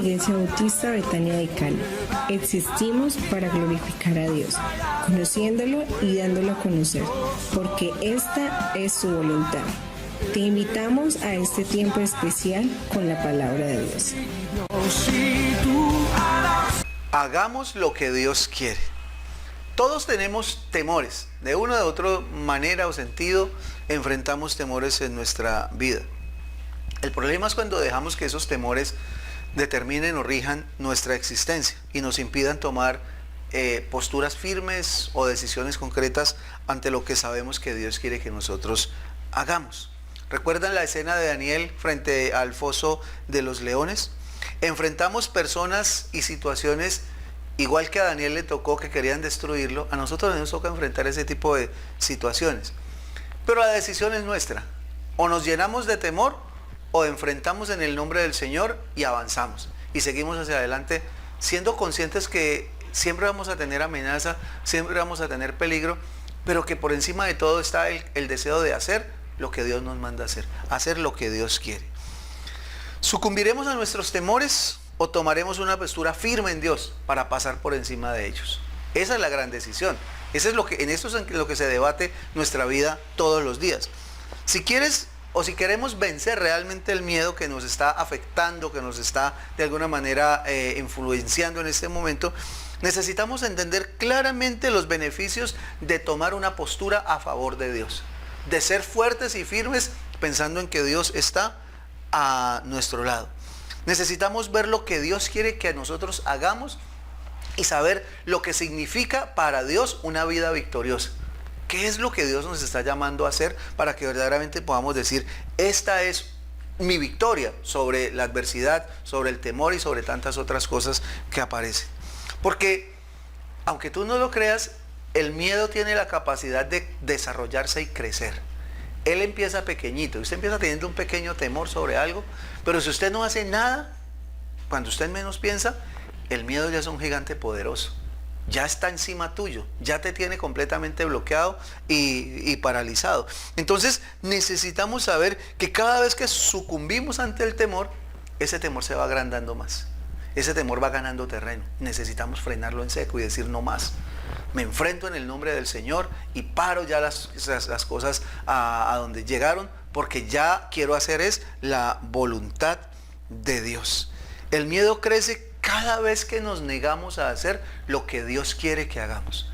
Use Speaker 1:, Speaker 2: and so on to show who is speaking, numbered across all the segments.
Speaker 1: Iglesia Bautista Betania de Cali. Existimos para glorificar a Dios, conociéndolo y dándolo a conocer, porque esta es su voluntad. Te invitamos a este tiempo especial con la palabra de Dios.
Speaker 2: Hagamos lo que Dios quiere. Todos tenemos temores. De una u otra manera o sentido enfrentamos temores en nuestra vida. El problema es cuando dejamos que esos temores determinen o rijan nuestra existencia y nos impidan tomar posturas firmes o decisiones concretas ante lo que sabemos que Dios quiere que nosotros hagamos. ¿Recuerdan la escena de Daniel frente al foso de los leones? Enfrentamos personas y situaciones igual que a Daniel le tocó, que querían destruirlo. A nosotros nos toca enfrentar ese tipo de situaciones. Pero la decisión es nuestra. O nos llenamos de temor o enfrentamos en el nombre del Señor y avanzamos. Y seguimos hacia adelante siendo conscientes que siempre vamos a tener amenaza, siempre vamos a tener peligro, pero que por encima de todo está el deseo de hacer lo que Dios nos manda hacer lo que Dios quiere. ¿Sucumbiremos a nuestros temores o tomaremos una postura firme en Dios para pasar por encima de ellos? Esa es la gran decisión. Eso es en esto es en lo que se debate nuestra vida todos los días. Si quieres o si queremos vencer realmente el miedo que nos está afectando, que nos está de alguna manera influenciando en este momento, necesitamos entender claramente los beneficios de tomar una postura a favor de Dios, de ser fuertes y firmes pensando en que Dios está a nuestro lado. Necesitamos ver lo que Dios quiere que nosotros hagamos y saber lo que significa para Dios una vida victoriosa. ¿Qué es lo que Dios nos está llamando a hacer para que verdaderamente podamos decir, esta es mi victoria sobre la adversidad, sobre el temor y sobre tantas otras cosas que aparecen? Porque, aunque tú no lo creas, el miedo tiene la capacidad de desarrollarse y crecer. Él empieza pequeñito, usted empieza teniendo un pequeño temor sobre algo, pero si usted no hace nada, cuando usted menos piensa, el miedo ya es un gigante poderoso. Ya está encima tuyo, ya te tiene completamente bloqueado y paralizado. Entonces necesitamos saber que cada vez que sucumbimos ante el temor, ese temor se va agrandando más. Ese temor va ganando terreno. Necesitamos frenarlo en seco y decir no más. Me enfrento en el nombre del Señor y paro ya las cosas a donde llegaron, porque ya quiero hacer es la voluntad de Dios. El miedo crece cada vez que nos negamos a hacer lo que Dios quiere que hagamos.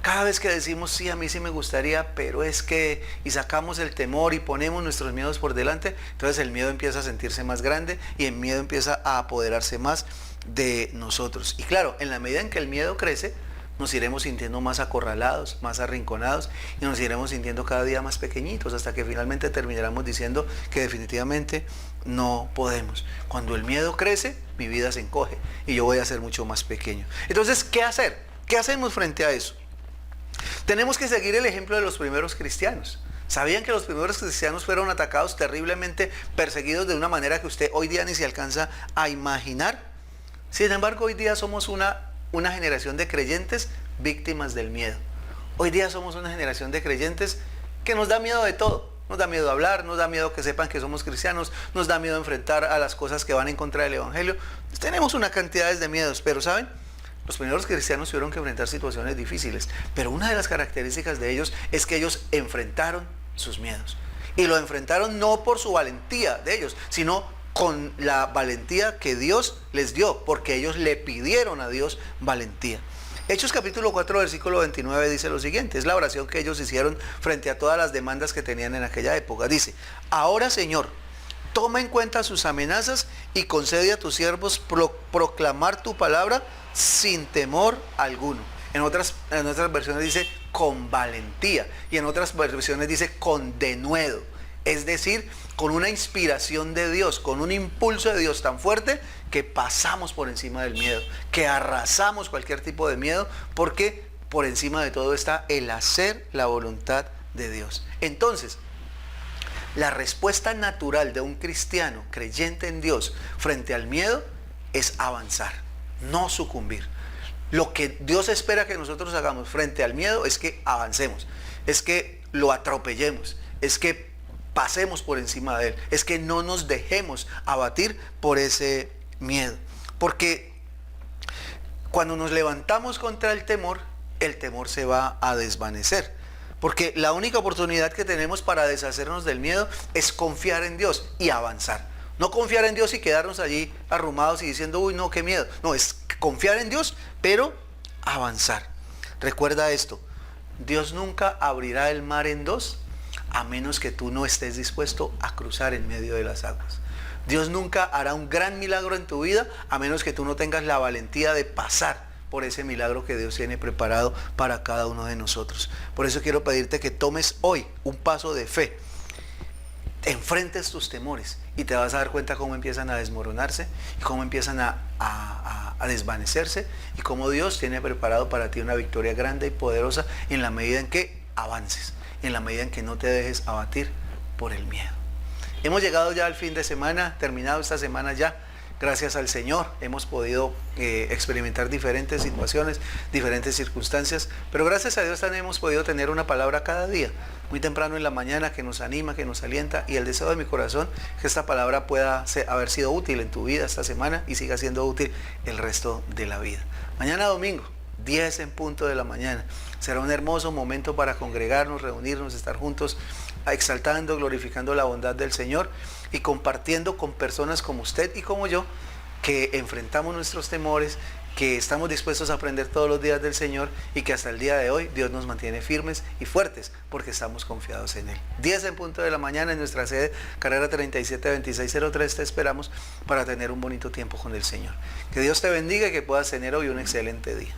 Speaker 2: Cada vez que decimos, sí, a mí sí me gustaría, pero es que, y sacamos el temor y ponemos nuestros miedos por delante, entonces el miedo empieza a sentirse más grande y el miedo empieza a apoderarse más de nosotros. Y claro, en la medida en que el miedo crece, nos iremos sintiendo más acorralados, más arrinconados y nos iremos sintiendo cada día más pequeñitos hasta que finalmente terminaremos diciendo que definitivamente no podemos. Cuando el miedo crece, mi vida se encoge y yo voy a ser mucho más pequeño. Entonces, ¿qué hacer? ¿Qué hacemos frente a eso? Tenemos que seguir el ejemplo de los primeros cristianos. ¿Sabían que los primeros cristianos fueron atacados terriblemente, perseguidos de una manera que usted hoy día ni se alcanza a imaginar? Sin embargo, hoy día somos una generación de creyentes víctimas del miedo. Hoy día somos una generación de creyentes que nos da miedo de todo. Nos da miedo hablar, nos da miedo que sepan que somos cristianos, nos da miedo enfrentar a las cosas que van en contra del Evangelio. Tenemos una cantidad de miedos, pero ¿saben? Los primeros cristianos tuvieron que enfrentar situaciones difíciles, pero una de las características de ellos es que ellos enfrentaron sus miedos. Y lo enfrentaron no por su valentía de ellos, sino con la valentía que Dios les dio, porque ellos le pidieron a Dios valentía. Hechos capítulo 4 versículo 29 dice lo siguiente, es la oración que ellos hicieron frente a todas las demandas que tenían en aquella época. Dice, ahora Señor, toma en cuenta sus amenazas y concede a tus siervos proclamar tu palabra sin temor alguno. En otras versiones dice con valentía y en otras versiones dice con denuedo. Es decir, con una inspiración de Dios, con un impulso de Dios tan fuerte que pasamos por encima del miedo, que arrasamos cualquier tipo de miedo, porque por encima de todo está el hacer la voluntad de Dios. Entonces, la respuesta natural de un cristiano creyente en Dios frente al miedo es avanzar, no sucumbir. Lo que Dios espera que nosotros hagamos frente al miedo es que avancemos, es que lo atropellemos, es que pasemos por encima de él, es que no nos dejemos abatir por ese miedo. Porque cuando nos levantamos contra el temor se va a desvanecer. Porque la única oportunidad que tenemos para deshacernos del miedo es confiar en Dios y avanzar. No confiar en Dios y quedarnos allí arrumados y diciendo, uy, no, qué miedo. No, es confiar en Dios, pero avanzar. Recuerda esto, Dios nunca abrirá el mar en dos a menos que tú no estés dispuesto a cruzar en medio de las aguas. Dios nunca hará un gran milagro en tu vida a menos que tú no tengas la valentía de pasar por ese milagro que Dios tiene preparado para cada uno de nosotros. Por eso quiero pedirte que tomes hoy un paso de fe. Enfrentes tus temores y te vas a dar cuenta cómo empiezan a desmoronarse y cómo empiezan a desvanecerse y cómo Dios tiene preparado para ti una victoria grande y poderosa en la medida en que avances, en la medida en que no te dejes abatir por el miedo. Hemos llegado ya al fin de semana, terminado esta semana ya. Gracias al Señor hemos podido experimentar diferentes situaciones, diferentes circunstancias, pero gracias a Dios también hemos podido tener una palabra cada día, muy temprano en la mañana, que nos anima, que nos alienta, y el deseo de mi corazón es que esta palabra pueda haber sido útil en tu vida esta semana y siga siendo útil el resto de la vida. Mañana domingo, 10 en punto de la mañana, será un hermoso momento para congregarnos, reunirnos, estar juntos, exaltando, glorificando la bondad del Señor y compartiendo con personas como usted y como yo, que enfrentamos nuestros temores, que estamos dispuestos a aprender todos los días del Señor y que hasta el día de hoy Dios nos mantiene firmes y fuertes porque estamos confiados en Él. 10 en punto de la mañana en nuestra sede, carrera 372603, te esperamos para tener un bonito tiempo con el Señor. Que Dios te bendiga y que puedas tener hoy un excelente día.